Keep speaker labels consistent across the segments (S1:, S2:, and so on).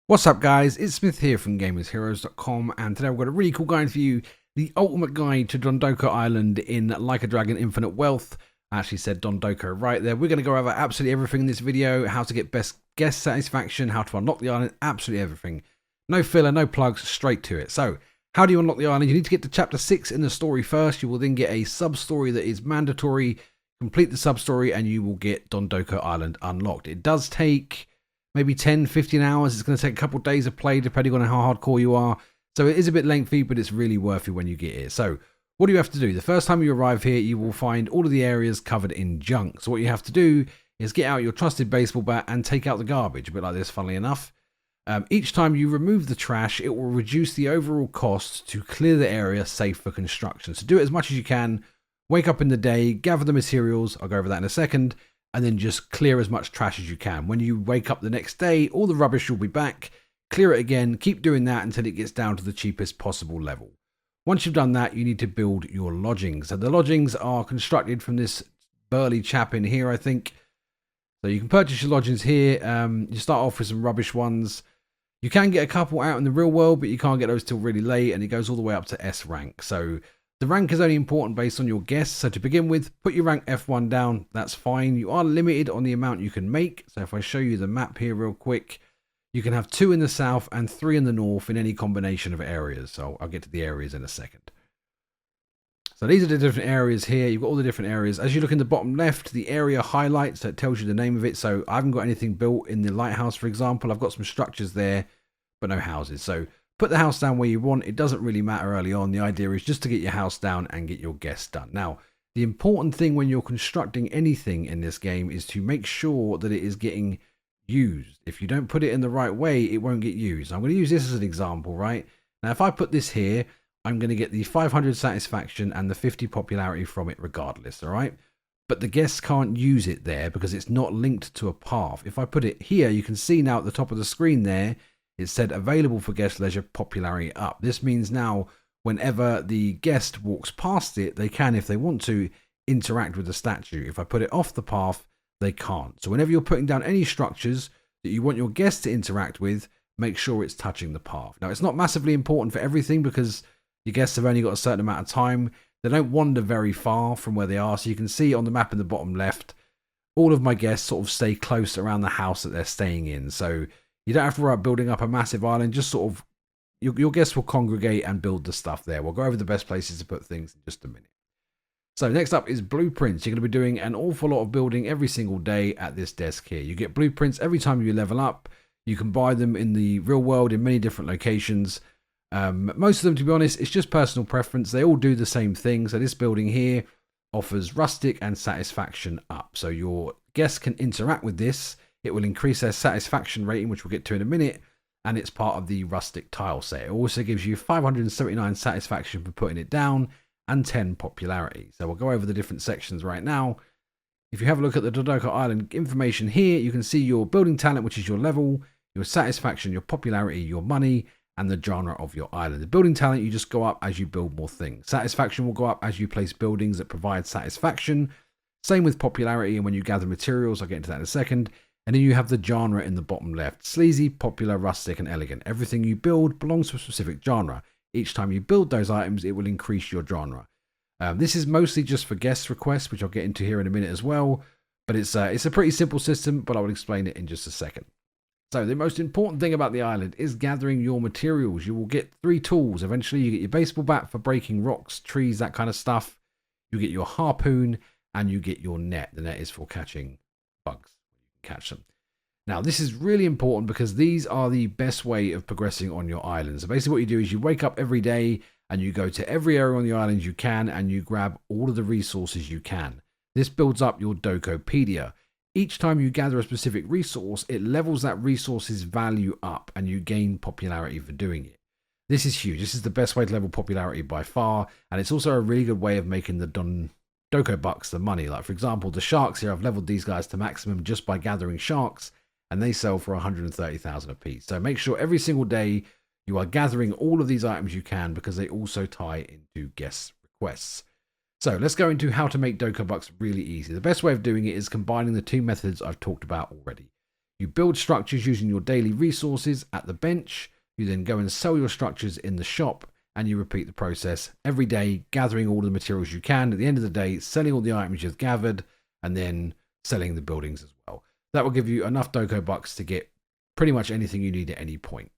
S1: What's up guys, it's Smith here from GamersHeroes.com and today we've got a really cool guide for you. The ultimate guide to Dondoko Island in Like a Dragon Infinite Wealth. I actually said Dondoko right there. We're going to go over absolutely everything in this video. How to get best guest satisfaction, how to unlock the island, absolutely everything. No filler, no plugs, straight to it. So, how do you unlock the island? You need to get to chapter 6 in the story first. You will then get a sub-story that is mandatory. Complete the sub-story and you will get Dondoko Island unlocked. It does take maybe 10, 15 hours. It's going to take a couple of days of play depending on how hardcore you are. So it is a bit lengthy, but it's really worth it when you get here. So what do you have to do? The first time you arrive here, you will find all of the areas covered in junk. So what you have to do is get out your trusted baseball bat and take out the garbage, a bit like this, funnily enough. Each time you remove the trash, it will reduce the overall cost to clear the area safe for construction. So do it as much as you can. Wake up in the day, gather the materials. I'll go over that in a second. And then just clear as much trash as you can. When you wake up the next day, all the rubbish will be back. Clear it again. Keep doing that until it gets down to the cheapest possible level. Once you've done that, you need to build your lodgings. And the lodgings are constructed from this burly chap in here, I think. So you can purchase your lodgings here. You start off with some rubbish ones. You can get a couple out in the real world, but you can't get those till really late. And it goes all the way up to S rank. So the rank is only important based on your guests. So to begin with, put your rank F1 down. That's fine. You are limited on the amount you can make. So if I show you the map here real quick, you can have 2 in the south and 3 in the north in any combination of areas. So I'll get to the areas in a second. So these are the different areas here. You've got all the different areas. As you look in the bottom left, the area highlights, so it tells you the name of it. So I haven't got anything built in the lighthouse, for example. I've got some structures there, but no houses. So put the house down where you want. It doesn't really matter early on. The idea is just to get your house down and get your guests done. Now, the important thing when you're constructing anything in this game is to make sure that it is getting used. If you don't put it in the right way, it won't get used. I'm going to use this as an example, right? Now, if I put this here, I'm going to get the 500 satisfaction and the 50 popularity from it regardless, all right? But the guests can't use it there because it's not linked to a path. If I put it here, you can see now at the top of the screen there, it said available for guest leisure, popularity up. This means now whenever the guest walks past it, they can, if they want to, interact with the statue. If I put it off the path, they can't. So whenever you're putting down any structures that you want your guests to interact with, make sure it's touching the path. Now, it's not massively important for everything because your guests have only got a certain amount of time. They don't wander very far from where they are. So you can see on the map in the bottom left, all of my guests sort of stay close around the house that they're staying in. So you don't have to worry about building up a massive island. Just sort of, your guests will congregate and build the stuff there. We'll go over the best places to put things in just a minute. So next up is blueprints. You're going to be doing an awful lot of building every single day at this desk here. You get blueprints every time you level up. You can buy them in the real world in many different locations. Most of them, to be honest, it's just personal preference. They all do the same thing. So this building here offers rustic and satisfaction up. So your guests can interact with this. It will increase their satisfaction rating, which we'll get to in a minute, and it's part of the rustic tile set. It also gives you 579 satisfaction for putting it down and 10 popularity. So we'll go over the different sections right now. If you have a look at the Dondoko Island information here, you can see your building talent, which is your level, your satisfaction, your popularity, your money, and the genre of your island. The building talent, you just go up as you build more things. Satisfaction will go up as you place buildings that provide satisfaction. Same with popularity and when you gather materials. I'll get into that in a second. And then you have the genre in the bottom left. Sleazy, popular, rustic, and elegant. Everything you build belongs to a specific genre. Each time you build those items, it will increase your genre. This is mostly just for guest requests, which I'll get into here in a minute as well. But it's a pretty simple system, but I will explain it in just a second. So the most important thing about the island is gathering your materials. You will get 3 tools. Eventually, you get your baseball bat for breaking rocks, trees, that kind of stuff. You get your harpoon, and you get your net. The net is for catching bugs. Catch them. Now, this is really important because these are the best way of progressing on your island. So basically what you do is you wake up every day and you go to every area on the island you can and you grab all of the resources you can. This builds up your Dokopedia. Each time you gather a specific resource, it levels that resource's value up and you gain popularity for doing it. This is huge. This is the best way to level popularity by far, and it's also a really good way of making the Dokobucks the money. Like, for example, the sharks here, I've leveled these guys to maximum just by gathering sharks, and they sell for 130,000 a piece. So make sure every single day you are gathering all of these items you can because they also tie into guest requests. So let's go into how to make Dokobucks really easy. The best way of doing it is combining the 2 methods I've talked about already. You build structures using your daily resources at the bench. You then go and sell your structures in the shop, and you repeat the process every day, gathering all the materials you can. At the end of the day, selling all the items you've gathered, and then selling the buildings as well. That will give you enough Dokobucks to get pretty much anything you need at any point.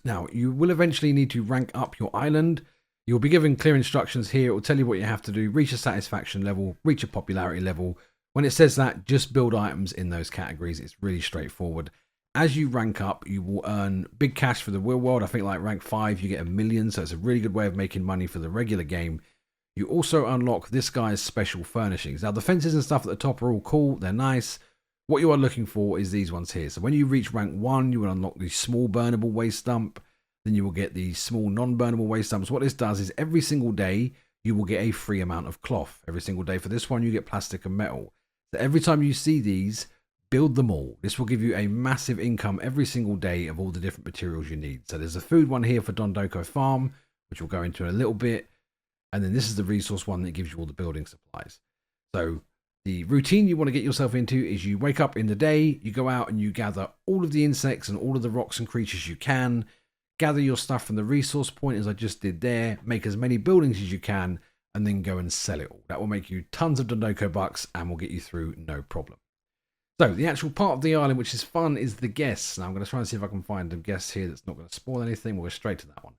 S1: Now, you will eventually need to rank up your island. You'll be given clear instructions here. It will tell you what you have to do, reach a satisfaction level, reach a popularity level. When it says that, just build items in those categories. It's really straightforward. As you rank up, you will earn big cash for the real world. I think like rank 5, you get 1 million. So it's a really good way of making money for the regular game. You also unlock this guy's special furnishings. Now, the fences and stuff at the top are all cool. They're nice. What you are looking for is these ones here. So when you reach rank 1, you will unlock the small burnable waste dump. Then you will get the small non-burnable waste dumps. What this does is every single day, you will get a free amount of cloth. Every single day for this one, you get plastic and metal. So every time you see these, build them all. This will give you a massive income every single day of all the different materials you need. So there's a food one here for Dondoko Farm, which we'll go into in a little bit. And then this is the resource one that gives you all the building supplies. So the routine you want to get yourself into is you wake up in the day, you go out and you gather all of the insects and all of the rocks and creatures you can, gather your stuff from the resource point as I just did there, make as many buildings as you can, and then go and sell it all. That will make you tons of Dokobucks and will get you through no problem. So the actual part of the island which is fun is the guests. Now I'm going to try and see if I can find a guest here that's not going to spoil anything. We'll go straight to that one.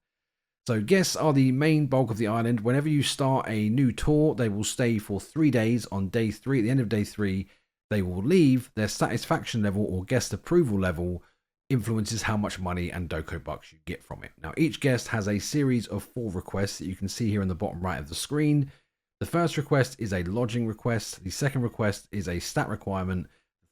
S1: So guests are the main bulk of the island. Whenever you start a new tour, they will stay for 3 days. On day 3, at the end of day 3, they will leave. Their satisfaction level or guest approval level influences how much money and Dokobucks you get from it. Now each guest has a series of 4 requests that you can see here in the bottom right of the screen. The first request is a lodging request. The second request is a stat requirement.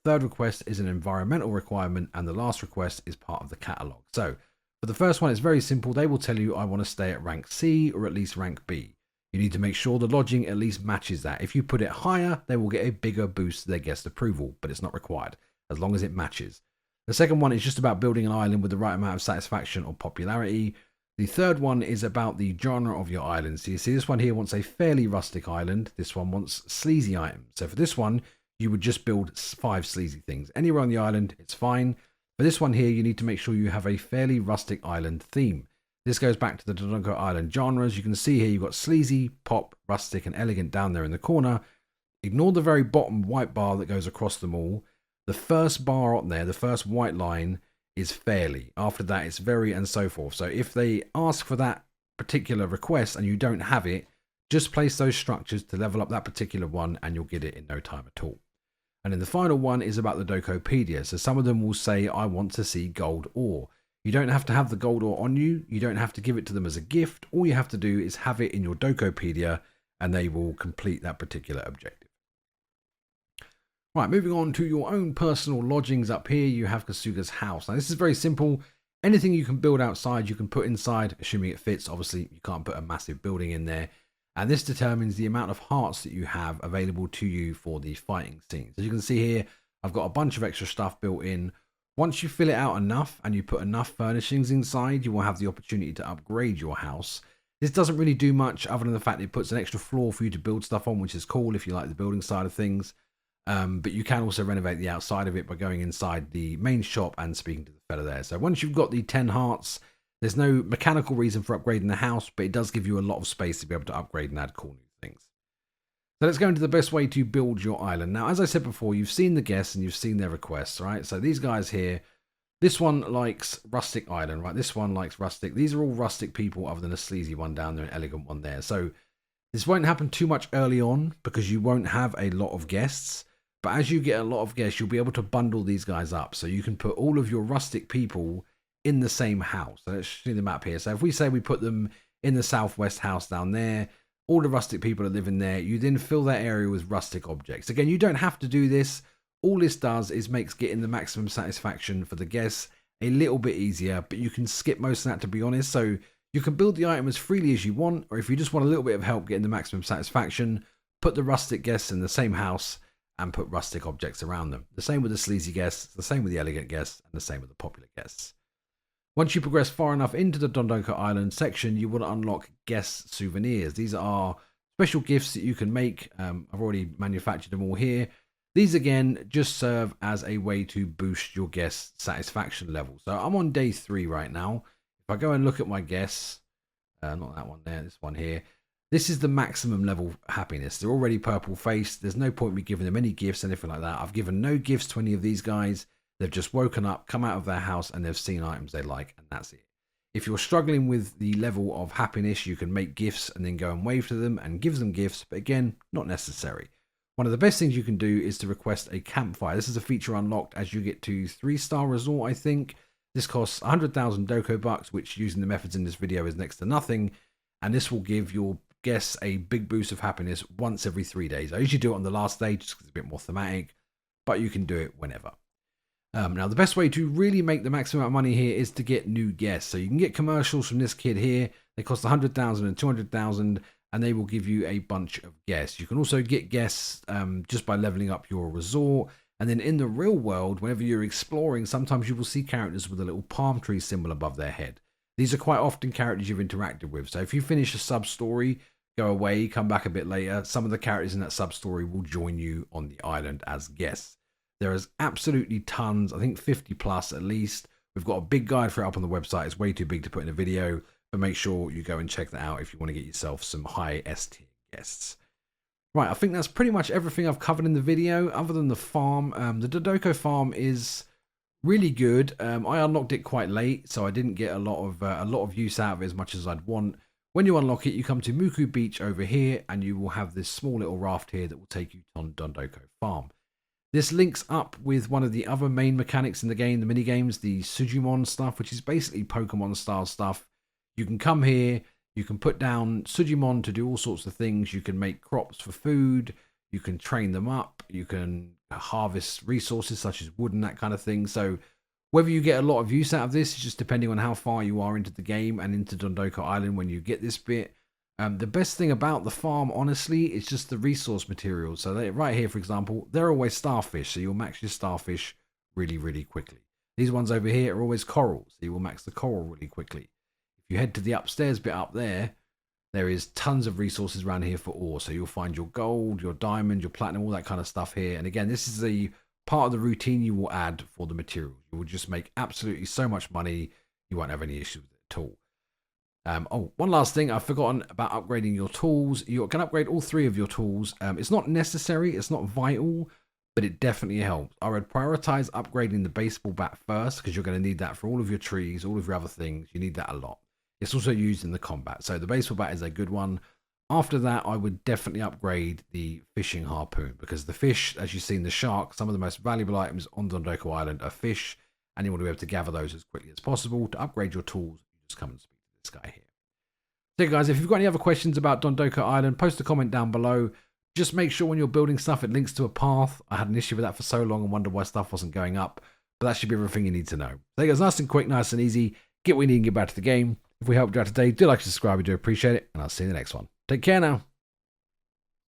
S1: Third request is an environmental requirement, and the last request is part of the catalog. So for the first one, it's very simple. They will tell you, I want to stay at rank C or at least rank B. You need to make sure the lodging at least matches that. If you put it higher, they will get a bigger boost to their guest approval, but it's not required as long as it matches. The second one is just about building an island with the right amount of satisfaction or popularity. The third one is about the genre of your island. So you see this one here wants a fairly rustic island. This one wants sleazy items. So for this one, you would just build 5 sleazy things. Anywhere on the island, it's fine. For this one here, you need to make sure you have a fairly rustic island theme. This goes back to the Dondoko Island genres. You can see here you've got sleazy, pop, rustic, and elegant down there in the corner. Ignore the very bottom white bar that goes across them all. The first bar on there, the first white line, is fairly. After that, it's very and so forth. So if they ask for that particular request and you don't have it, just place those structures to level up that particular one and you'll get it in no time at all. And then the final one is about the Dokopedia. So some of them will say, I want to see gold ore. You don't have to have the gold ore on you. You don't have to give it to them as a gift. All you have to do is have it in your Dokopedia and they will complete that particular objective. Right, moving on to your own personal lodgings up here, you have Kasuga's house. Now this is very simple. Anything you can build outside, you can put inside, assuming it fits. Obviously, you can't put a massive building in there. And this determines the amount of hearts that you have available to you for the fighting scenes. As you can see here, I've got a bunch of extra stuff built in. Once you fill it out enough and you put enough furnishings inside, you will have the opportunity to upgrade your house. This doesn't really do much other than the fact it puts an extra floor for you to build stuff on, which is cool if you like the building side of things. But you can also renovate the outside of it by going inside the main shop and speaking to the fella there. So once you've got the 10 hearts, there's no mechanical reason for upgrading the house, but it does give you a lot of space to be able to upgrade and add cool new things. So let's go into the best way to build your island. Now, as I said before, you've seen the guests and you've seen their requests, right? So these guys here, this one likes Rustic Island, right? This one likes Rustic. These are all Rustic people other than a sleazy one down there, an elegant one there. So this won't happen too much early on because you won't have a lot of guests. But as you get a lot of guests, you'll be able to bundle these guys up. So you can put all of your Rustic people in the same house. So let's see the map here. So if we say we put them in the southwest house down there, all the Rustic people that live in there, you then fill that area with Rustic objects. Again, you don't have to do this. All this does is makes getting the maximum satisfaction for the guests a little bit easier, but you can skip most of that, to be honest. So you can build the item as freely as you want, or if you just want a little bit of help getting the maximum satisfaction, put the Rustic guests in the same house and put Rustic objects around them. The same with the sleazy guests, the same with the elegant guests, and the same with the popular guests. Once you progress far enough into the Dondoko Island section, you will unlock guest souvenirs. These are special gifts that you can make. I've already manufactured them all here. These again just serve as a way to boost your guest satisfaction level. So I'm on day 3 right now. If I go and look at my guests, not that one there, this one here. This is the maximum level happiness. They're already purple faced. There's no point me giving them any gifts, anything like that. I've given no gifts to any of these guys. They've just woken up, come out of their house, and they've seen items they like, and that's it. If you're struggling with the level of happiness, you can make gifts and then go and wave to them and give them gifts, but again, not necessary. One of the best things you can do is to request a campfire. This is a feature unlocked as you get to 3-star resort, I think. This costs 100,000 Dokobucks, which using the methods in this video is next to nothing, and this will give your guests a big boost of happiness once every 3 days. I usually do it on the last day just because it's a bit more thematic, but you can do it whenever. Now, the best way to really make the maximum amount of money here is to get new guests. So you can get commercials from this kid here. They cost 100,000 and 200,000, and they will give you a bunch of guests. You can also get guests just by leveling up your resort. And then in the real world, whenever you're exploring, sometimes you will see characters with a little palm tree symbol above their head. These are quite often characters you've interacted with. So if you finish a sub-story, go away, come back a bit later, some of the characters in that sub-story will join you on the island as guests. There is absolutely tons, I think 50 plus at least. We've got a big guide for it up on the website. It's way too big to put in a video, but make sure you go and check that out if you want to get yourself some high S-tier guests. Right, I think that's pretty much everything I've covered in the video, other than the farm. The Dondoko Farm is really good. I unlocked it quite late, so I didn't get a lot of use out of it as much as I'd want. When you unlock it, you come to Muku Beach over here, and you will have this small little raft here that will take you to Dondoko Farm. This links up with one of the other main mechanics in the game, the mini games, the Sujimon stuff, which is basically Pokemon style stuff. You can come here, you can put down Sujimon to do all sorts of things. You can make crops for food, you can train them up, you can harvest resources such as wood and that kind of thing. So whether you get a lot of use out of this is just depending on how far you are into the game and into Dondoko Island when you get this bit. The best thing about the farm, honestly, is just the resource materials. So right here, for example, they're always starfish, so you'll max your starfish really, really quickly. These ones over here are always coral, so you will max the coral really quickly. If you head to the upstairs bit up there, there is tons of resources around here for ore. So you'll find your gold, your diamond, your platinum, all that kind of stuff here. And again, this is the part of the routine you will add for the materials. You will just make absolutely so much money, you won't have any issues with it at all. One last thing, I've forgotten about upgrading your tools. You can upgrade all 3 of your tools. It's not necessary, it's not vital, but it definitely helps. I would prioritize upgrading the baseball bat first, because you're going to need that for all of your trees, all of your other things. You need that a lot. It's also used in the combat, so the baseball bat is a good one. After that, I would definitely upgrade the fishing harpoon, because the fish, as you've seen, the shark, some of the most valuable items on Dondoko Island are fish, and you want to be able to gather those as quickly as possible. To upgrade your tools, you just come and speak to this guy here. So guys, if you've got any other questions about Dondoko Island, post a comment down below. Just make sure when you're building stuff, it links to a path. I had an issue with that for so long and wondered why stuff wasn't going up, but that should be everything you need to know. So guys, nice and quick, nice and easy. Get what you need and get back to the game. If we helped you out today, do like and subscribe. We do appreciate it, and I'll see you in the next one. Take care now.